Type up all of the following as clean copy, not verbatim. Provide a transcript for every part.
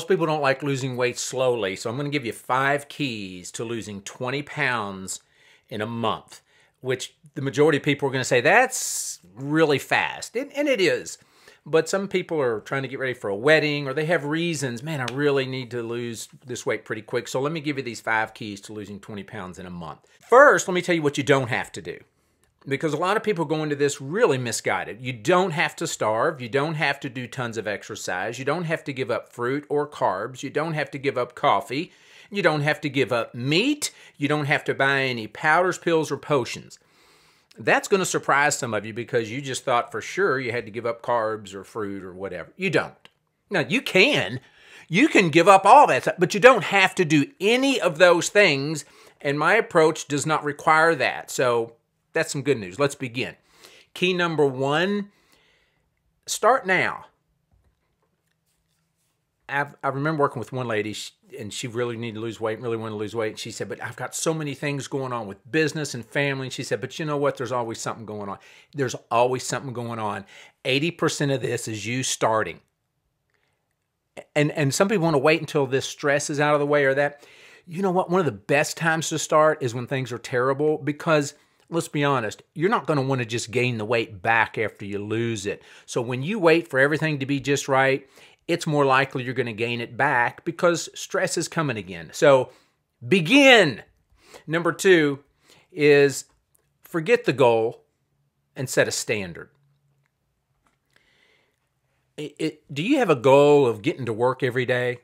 Most people don't like losing weight slowly, so I'm going to give you 5 keys to losing 20 pounds in a month, which the majority of people are going to say, that's really fast, and it is. But some people are trying to get ready for a wedding, or they have reasons, man, I really need to lose this weight pretty quick. So let me give you these 5 keys to losing 20 pounds in a month. First, let me tell you what you don't have to do, because a lot of people go into this really misguided. You don't have to starve. You don't have to do tons of exercise. You don't have to give up fruit or carbs. You don't have to give up coffee. You don't have to give up meat. You don't have to buy any powders, pills, or potions. That's going to surprise some of you because you just thought for sure you had to give up carbs or fruit or whatever. You don't. Now, you can. You can give up all that stuff, but you don't have to do any of those things, and my approach does not require that. So that's some good news. Let's begin. Key number 1, start now. I remember working with one lady, and she really needed to lose weight, really wanted to lose weight. And she said, but I've got so many things going on with business and family. And she said, but you know what? There's always something going on. There's always something going on. 80% of this is you starting. And some people want to wait until this stress is out of the way or that. You know what? One of the best times to start is when things are terrible, because let's be honest, you're not going to want to just gain the weight back after you lose it. So when you wait for everything to be just right, it's more likely you're going to gain it back because stress is coming again. So begin. Number 2 is forget the goal and set a standard. Do you have a goal of getting to work every day?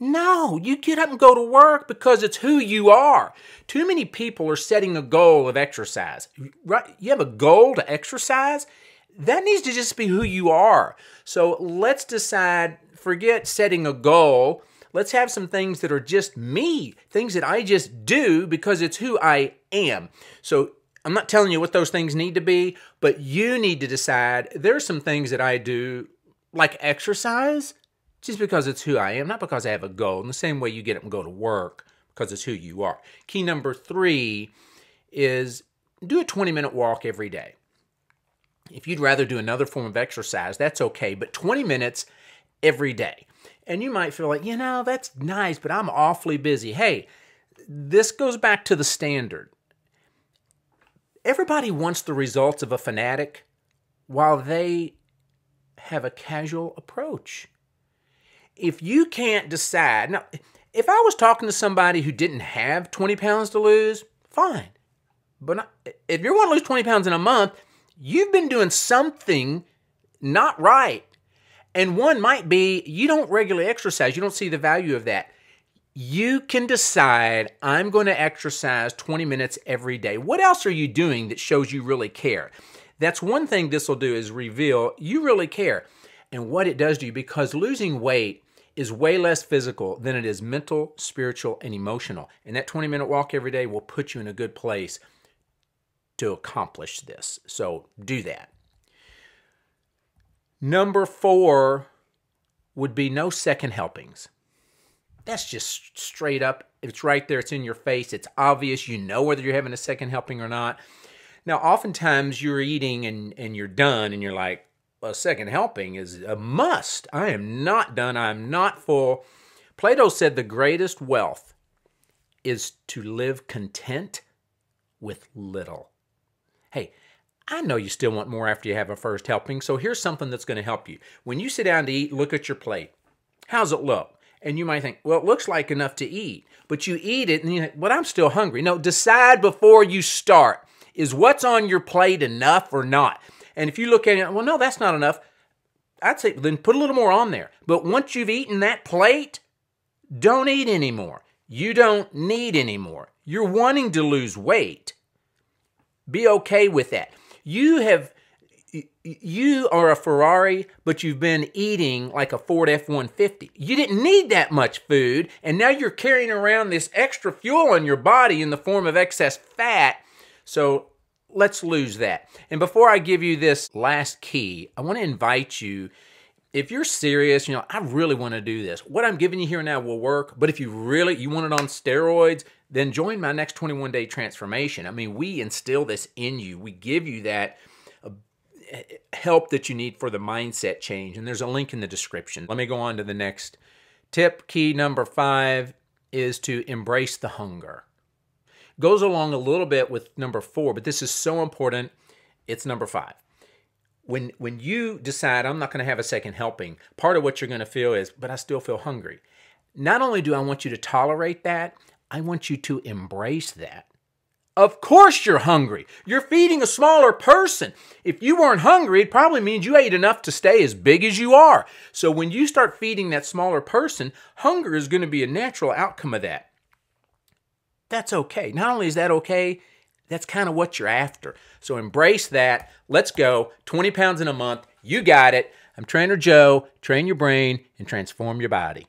No, you get up and go to work because it's who you are. Too many people are setting a goal of exercise. Right? You have a goal to exercise? That needs to just be who you are. So let's decide, forget setting a goal. Let's have some things that are just me, things that I just do because it's who I am. So I'm not telling you what those things need to be, but you need to decide there's some things that I do, like exercise, just because it's who I am, not because I have a goal. In the same way you get up and go to work because it's who you are. Key number 3 is do a 20-minute walk every day. If you'd rather do another form of exercise, that's okay, but 20 minutes every day. And you might feel like, you know, that's nice, but I'm awfully busy. Hey, this goes back to the standard. Everybody wants the results of a fanatic while they have a casual approach. If you can't decide, now, if I was talking to somebody who didn't have 20 pounds to lose, fine. But if you want to lose 20 pounds in a month, you've been doing something not right. And one might be you don't regularly exercise. You don't see the value of that. You can decide, I'm going to exercise 20 minutes every day. What else are you doing that shows you really care? That's one thing this will do, is reveal you really care. And what it does to you, because losing weight is way less physical than it is mental, spiritual, and emotional. And that 20-minute walk every day will put you in a good place to accomplish this. So do that. Number 4 would be no second helpings. That's just straight up. It's right there. It's in your face. It's obvious. You know whether you're having a second helping or not. Now, oftentimes you're eating and you're done and you're like, a second helping is a must. I am not done. I'm not full. Plato said the greatest wealth is to live content with little. Hey, I know you still want more after you have a first helping, so here's something that's going to help you. When you sit down to eat, look at your plate. How's it look? And you might think, well, it looks like enough to eat. But you eat it and you think, well, I'm still hungry. No, decide before you start. Is what's on your plate enough or not? And if you look at it, well, no, that's not enough. I'd say then put a little more on there. But once you've eaten that plate, don't eat anymore. You don't need anymore. You're wanting to lose weight. Be okay with that. You are a Ferrari, but you've been eating like a Ford F-150. You didn't need that much food, and now you're carrying around this extra fuel in your body in the form of excess fat. So let's lose that. And before I give you this last key, I want to invite you, if you're serious, I really want to do this. What I'm giving you here now will work, but if you want it on steroids, then join my next 21-day transformation. I mean, we instill this in you. We give you that, help that you need for the mindset change. And there's a link in the description. Let me go on to the next tip. Key number 5 is to embrace the hunger. Goes along a little bit with number 4, but this is so important. It's number 5. When you decide, I'm not going to have a second helping, part of what you're going to feel is, but I still feel hungry. Not only do I want you to tolerate that, I want you to embrace that. Of course you're hungry. You're feeding a smaller person. If you weren't hungry, it probably means you ate enough to stay as big as you are. So when you start feeding that smaller person, hunger is going to be a natural outcome of that. That's okay. Not only is that okay, that's kind of what you're after. So embrace that. Let's go. 20 pounds in a month. You got it. I'm Trainer Joe. Train your brain and transform your body.